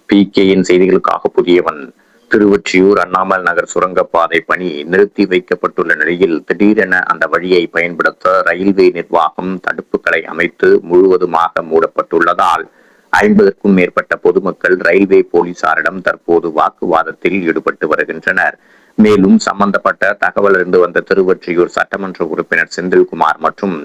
PKயின் செய்திகளுக்காக புதியவன். திருவொற்றியூர் அண்ணாமலை நகர் சுரங்கப்பாதை பணி நிறுத்தி வைக்கப்பட்டுள்ள நிலையில் திடீரென அந்த வழியை பயன்படுத்த ரயில்வே நிர்வாகம் தடுப்புகளை அமைத்து முழுவதுமாக மூடப்பட்டுள்ளதால் 50க்கும் மேற்பட்ட பொதுமக்கள் ரயில்வே போலீசாரிடம் தற்போது வாக்குவாதத்தில் ஈடுபட்டு வருகின்றனர். மேலும் சம்பந்தப்பட்ட தகவல் இருந்து வந்த திருவொற்றியூர் சட்டமன்ற உறுப்பினர் செந்தில்குமார் மற்றும்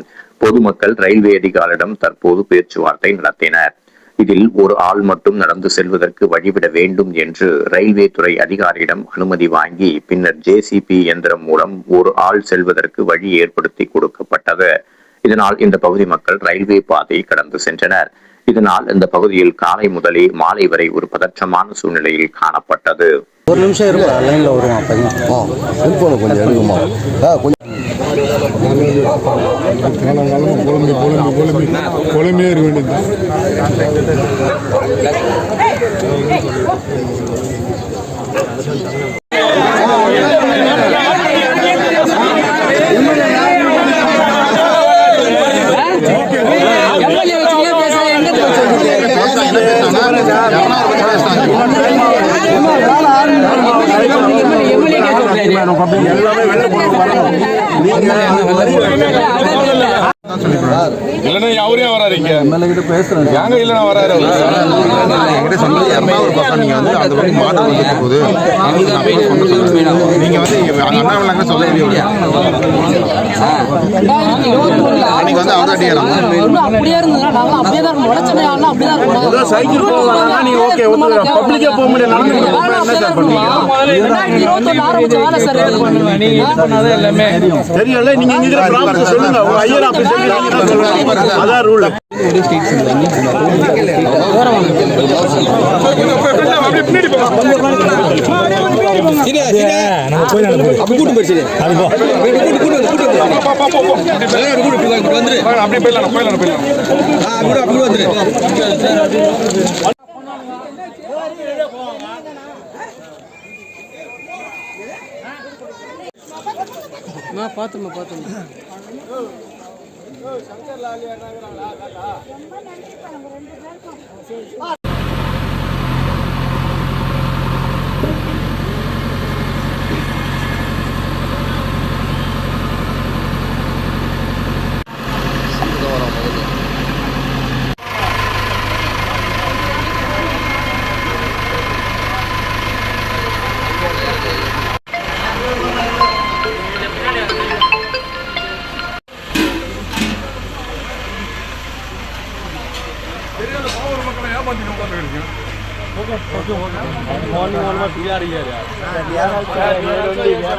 பொதுமக்கள் ரயில்வே அதிகாரியிடம் தற்போது பேச்சுவார்த்தை நடத்தினர். இதில் ஒரு ஆள் மட்டும் நடந்து செல்வதற்கு வழிவிட வேண்டும் என்று ரயில்வே துறை அதிகாரியிடம் அனுமதி வாங்கி பின்னர் JCB இயந்திரம் மூலம் ஒரு ஆள் செல்வதற்கு வழி ஏற்படுத்தி கொடுக்கப்பட்டது. இதனால் இந்த பகுதி மக்கள் ரயில்வே பாதையை கடந்து சென்றனர். இதனால் இந்த பகுதியில் காலை முதலே மாலை வரை ஒரு பதற்றமான சூழ்நிலையில் காணப்பட்டது. ஒரு நிமிஷம் இருக்கும், லைன்ல வருவான் கொஞ்சம் எடுக்குமா குழம்பே இருக்க வேண்டியது. இல்லன்னா அவரே வராருங்க எம்எல்ஏ பேசுறேன் யாங்க இல்லன்னா வராரு என்கிட்ட சொன்னது ஒரு பக்கம் நீங்க வந்து அந்த பக்கம் மாற்றம் வந்து போகுது நீங்க வந்து அண்ணாமலை சொல்லவே இல்லையா நீங்க வந்து அவர்தான் டிஆர் அப்படியே இருந்தா நாங்க அப்படியே தான் உடைச்சமே ஆனா அப்படியே தான் இருக்கும் சைக்கிள் போவாங்க நீ ஓகே பப்ளிக்கே போக முடியல என்ன சார் பண்ணுவீங்க 2026 ஆரம்பிச்ச வேலை சார் நீ பண்ணாத எல்லாமே தெரியல நீங்க இங்க ப்ராப்ளம் சொல்லுங்க ஐயர் ஆபீஸ் அதான் ரூல்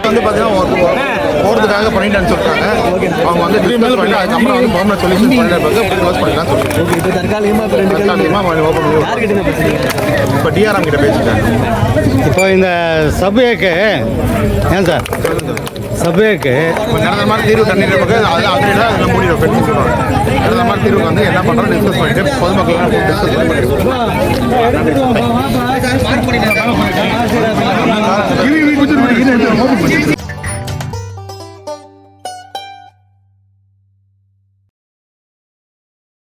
வந்து பாத்தீங்கன்னா போறதுக்காக பண்ணிட்டு சொல்றாங்க. அவங்க வந்து டிஸ்கஸ் பண்ணி அதுக்கப்புறம் வந்து பெர்மனன்ட் சொல்யூஷன் பண்ணிட்டு க்ளோஸ் பண்ணிடலாம் சொல்றாங்க. இப்போ டிஆர்எம் கிட்ட பேசிட்டாங்க. இப்போ இந்த சபைக்கு ஏன் சார் சபைக்கு நடந்த மாதிரி தீர்வு தண்ணீர் அது அதில் மூடிடும் பெற்று சொல்லுவாங்க. நடந்த மாதிரி தீர்வு வந்து என்ன பண்ணுறோம் டிஸ்கஸ் பண்ணிட்டு பொதுமக்கள் டிஸ்கஸ் பண்ணிட்டு